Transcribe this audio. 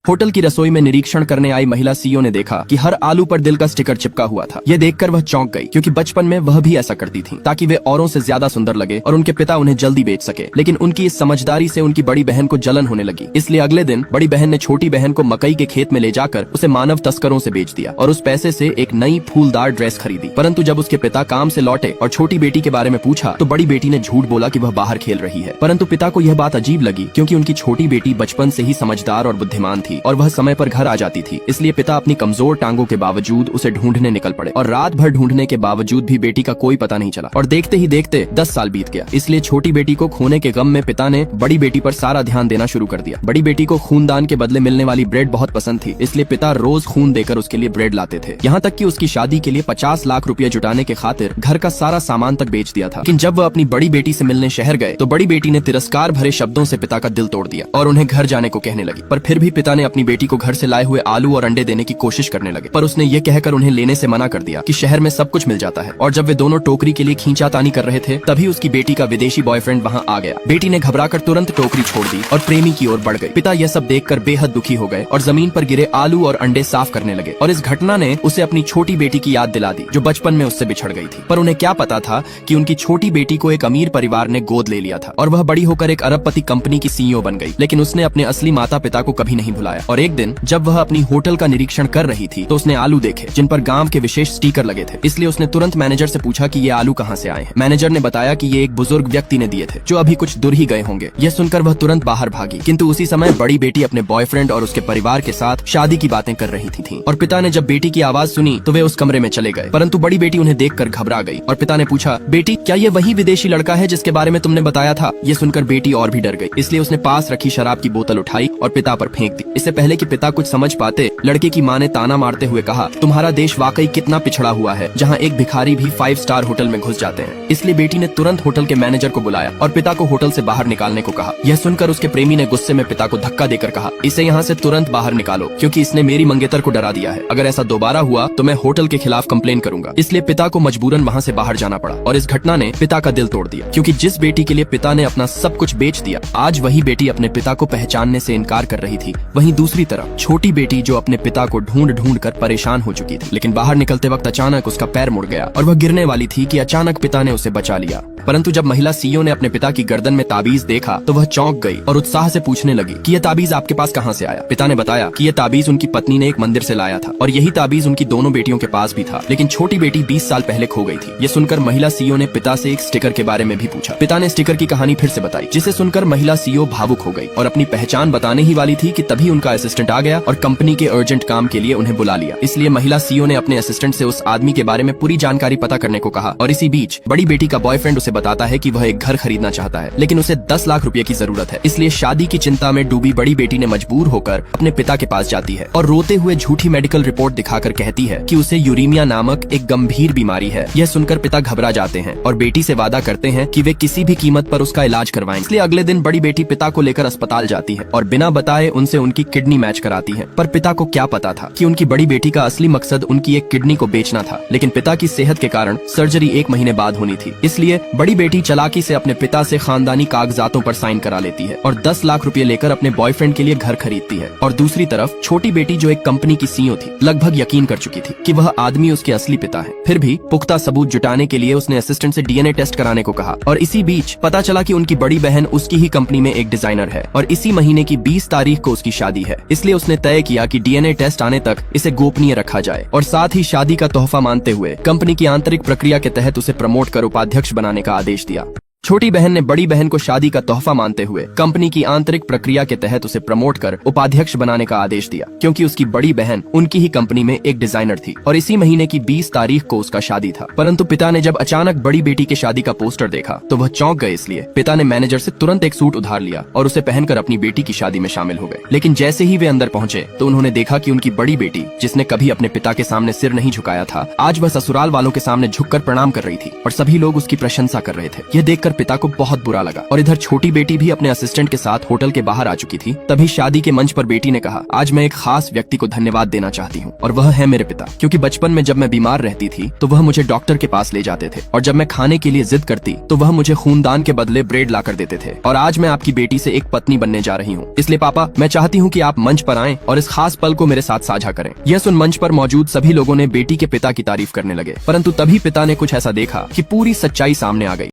Hotel की रसोई में निरीक्षण करने आई महिला सीईओ ने देखा कि हर आलू पर दिल का स्टिकर चिपका हुआ था। ये देखकर वह चौंक गई, क्योंकि बचपन में वह भी ऐसा करती थी ताकि वे औरों से ज्यादा सुंदर लगे और उनके पिता उन्हें जल्दी बेच सके। लेकिन उनकी इस समझदारी से उनकी बड़ी बहन को जलन होने लगी। इसलिए अगले दिन बड़ी बहन ने छोटी बहन को मकई के खेत में ले जाकर उसे मानव तस्करों से बेच दिया और उस पैसे से एक नई फूलदार ड्रेस खरीदी। परंतु जब उसके पिता काम से लौटे और छोटी बेटी के बारे में पूछा तो बड़ी बेटी ने झूठ बोला कि वह बाहर खेल रही है। परंतु पिता को यह बात अजीब लगी, क्योंकि उनकी छोटी बेटी बचपन से ही समझदार और बुद्धिमान थी और वह समय पर घर आ जाती थी। इसलिए पिता अपनी कमजोर टांगों के बावजूद उसे ढूंढने निकल पड़े और रात भर ढूंढने के बावजूद भी बेटी का कोई पता नहीं चला और देखते ही देखते 10 साल बीत गया। इसलिए छोटी बेटी को खोने के गम में पिता ने बड़ी बेटी पर सारा ध्यान देना शुरू कर दिया। बड़ी बेटी को खूनदान के बदले मिलने वाली ब्रेड बहुत पसंद थी, इसलिए पिता रोज खून देकर उसके लिए ब्रेड लाते थे। यहाँ तक कि उसकी शादी के लिए 50 लाख रुपया जुटाने के खातिर घर का सारा सामान तक बेच दिया था। लेकिन जब वह अपनी बड़ी बेटी से मिलने शहर गए तो बड़ी बेटी ने तिरस्कार भरे शब्दों से पिता का दिल तोड़ दिया और उन्हें घर जाने को कहने लगी। पर फिर भी पिता ने अपनी बेटी को घर से लाए हुए आलू और अंडे देने की कोशिश करने लगे, पर उसने ये कहकर उन्हें लेने से मना कर दिया कि शहर में सब कुछ मिल जाता है। और जब वे दोनों टोकरी के लिए खींचातानी कर रहे थे तभी उसकी बेटी का विदेशी बॉयफ्रेंड वहाँ आ गया। बेटी ने घबराकर तुरंत टोकरी छोड़ दी और प्रेमी की ओर बढ़ गई। पिता यह सब देखकर बेहद दुखी हो गए और जमीन पर गिरे आलू और अंडे साफ करने लगे। और इस घटना ने उसे अपनी छोटी बेटी की याद दिला दी जो बचपन में उससे बिछड़ गई थी। पर उन्हें क्या पता था कि उनकी छोटी बेटी को एक अमीर परिवार ने गोद ले लिया था और वह बड़ी होकर एक अरबपति कंपनी की सीईओ बन गई। लेकिन उसने अपने असली माता पिता को कभी नहीं भुलाया। और एक दिन जब वह अपनी होटल का निरीक्षण कर रही थी तो उसने आलू देखे जिन पर गांव के विशेष स्टिकर लगे थे। इसलिए उसने तुरंत मैनेजर से पूछा कि ये आलू कहाँ से आए हैं। मैनेजर ने बताया कि ये एक बुजुर्ग व्यक्ति ने दिए थे जो अभी कुछ दूर ही गए होंगे। यह सुनकर वह तुरंत बाहर भागी, किंतु उसी समय बड़ी बेटी अपने बॉयफ्रेंड और उसके परिवार के साथ शादी की बातें कर रही थी। और पिता ने जब बेटी की आवाज सुनी तो वे उस कमरे में चले गए। परंतु बड़ी बेटी उन्हें देखकर घबरा गई और पिता ने पूछा, बेटी क्या ये वही विदेशी लड़का है जिसके बारे में तुमने बताया था? ये सुनकर बेटी और भी डर गई। इसलिए उसने पास रखी शराब की बोतल उठाई और पिता पर फेंक दी। इससे पहले कि पिता कुछ समझ पाते, लड़के की माँ ने ताना मारते हुए कहा, तुम्हारा देश वाकई कितना पिछड़ा हुआ है जहाँ एक भिखारी भी 5 स्टार होटल में घुस जाते हैं। इसलिए बेटी ने तुरंत होटल के मैनेजर को बुलाया और पिता को होटल से बाहर निकालने को कहा। यह सुनकर उसके प्रेमी ने गुस्से में पिता को धक्का देकर कहा, इसे यहाँ से तुरंत बाहर निकालो, क्योंकि इसने मेरी मंगेतर को डरा दिया है। अगर ऐसा दोबारा हुआ तो मैं होटल के खिलाफ कंप्लेन करूंगा। इसलिए पिता को मजबूरन वहाँ से बाहर जाना पड़ा और इस घटना ने पिता का दिल तोड़ दिया, क्योंकि जिस बेटी के लिए पिता ने अपना सब कुछ बेच दिया, आज वही बेटी अपने पिता को पहचानने से इनकार कर रही थी। वहीं दूसरी तरफ छोटी बेटी जो अपने पिता को ढूंढ ढूंढ कर परेशान हो चुकी थी। लेकिन बाहर निकलते वक्त अचानक उसका पैर मुड़ गया और वह गिरने वाली थी कि अचानक पिता ने उसे बचा लिया। परंतु जब महिला सीईओ ने अपने पिता की गर्दन में ताबीज देखा तो वह चौंक गई और उत्साह से पूछने लगी कि यह ताबीज आपके पास कहाँ से आया? पिता ने बताया कि यह ताबीज उनकी पत्नी ने एक मंदिर से लाया था और यही ताबीज उनकी दोनों बेटियों के पास भी था। लेकिन छोटी बेटी 20 साल पहले खो गई थी। ये सुनकर महिला सीईओ ने पिता से एक स्टिकर के बारे में भी पूछा। पिता ने स्टिकर की कहानी फिर से बताई, जिसे सुनकर महिला सीईओ भावुक हो गई और अपनी पहचान बताने ही वाली थी कि तभी उनका असिस्टेंट आ गया और कंपनी के अर्जेंट काम के लिए उन्हें बुला लिया। इसलिए महिला सीईओ ने अपने असिस्टेंट से उस आदमी के बारे में पूरी जानकारी पता करने को कहा। और इसी बीच बड़ी बेटी का बॉयफ्रेंड उसे बताता है कि वह घर खरीदना चाहता है, लेकिन उसे 10 लाख रुपए की जरूरत है। इसलिए शादी की चिंता में डूबी बड़ी बेटी ने मजबूर होकर अपने पिता के पास जाती है और रोते हुए झूठी मेडिकल रिपोर्ट दिखाकर कहती है कि उसे यूरेमिया नामक एक गंभीर बीमारी है। यह सुनकर पिता घबरा जाते हैं और बेटी से वादा करते हैं कि वे किसी भी कीमत पर उसका इलाज करवाएंगे। इसलिए अगले दिन बड़ी बेटी पिता को लेकर अस्पताल जाती है और बिना बताए उनसे उनकी किडनी मैच कराती है। पर पिता को क्या पता था कि उनकी बड़ी बेटी का असली मकसद उनकी एक किडनी को बेचना था। लेकिन पिता की सेहत के कारण सर्जरी 1 महीने बाद होनी थी। इसलिए बड़ी बेटी चालाकी से अपने पिता से खानदानी कागजातों पर साइन करा लेती है और 10 लाख रुपए लेकर अपने बॉयफ्रेंड के लिए घर खरीदती है। और दूसरी तरफ छोटी बेटी जो एक कंपनी की सीईओ थी, लगभग यकीन कर चुकी थी कि वह आदमी उसके असली पिता है। फिर भी पुख्ता सबूत जुटाने के लिए उसने असिस्टेंट से डीएनए टेस्ट कराने को कहा। और इसी बीच पता चला कि उनकी बड़ी बहन उसकी ही कंपनी में एक डिजाइनर है और इसी महीने की 20 तारीख को उसकी शादी है। इसलिए उसने तय किया कि डीएनए टेस्ट आने तक इसे गोपनीय रखा जाए और साथ ही शादी का तोहफा मानते हुए कंपनी की आंतरिक प्रक्रिया के तहत उसे प्रमोट कर उपाध्यक्ष बनाने का आदेश दिया। छोटी बहन ने बड़ी बहन को शादी का तोहफा मानते हुए कंपनी की आंतरिक प्रक्रिया के तहत उसे प्रमोट कर उपाध्यक्ष बनाने का आदेश दिया, क्योंकि उसकी बड़ी बहन उनकी ही कंपनी में एक डिजाइनर थी और इसी महीने की 20 तारीख को उसका शादी था। परंतु पिता ने जब अचानक बड़ी बेटी के शादी का पोस्टर देखा तो वह चौंक गए। इसलिए पिता ने मैनेजर से तुरंत एक सूट उधार लिया और उसे पहनकर अपनी बेटी की शादी में शामिल हो गए। लेकिन जैसे ही वे अंदर पहुंचे तो उन्होंने देखा कि उनकी बड़ी बेटी, जिसने कभी अपने पिता के सामने सिर नहीं झुकाया था, आज वह ससुराल वालों के सामने झुककर प्रणाम कर रही थी और सभी लोग उसकी प्रशंसा कर रहे थे। यह देखकर पिता को बहुत बुरा लगा। और इधर छोटी बेटी भी अपने असिस्टेंट के साथ होटल के बाहर आ चुकी थी। तभी शादी के मंच पर बेटी ने कहा, आज मैं एक खास व्यक्ति को धन्यवाद देना चाहती हूँ और वह है मेरे पिता, क्योंकि बचपन में जब मैं बीमार रहती थी तो वह मुझे डॉक्टर के पास ले जाते थे और जब मैं खाने के लिए जिद करती तो वह मुझे खूनदान के बदले ब्रेड ला कर देते थे। और आज मैं आपकी बेटी से एक पत्नी बनने जा रही हूँ, इसलिए पापा मैं चाहती हूँ कि आप मंच पर आएं और इस खास पल को मेरे साथ साझा करें। यह सुन मंच पर मौजूद सभी लोगों ने बेटी के पिता की तारीफ करने लगे, परंतु तभी पिता ने कुछ ऐसा देखा कि पूरी सच्चाई सामने आ गई।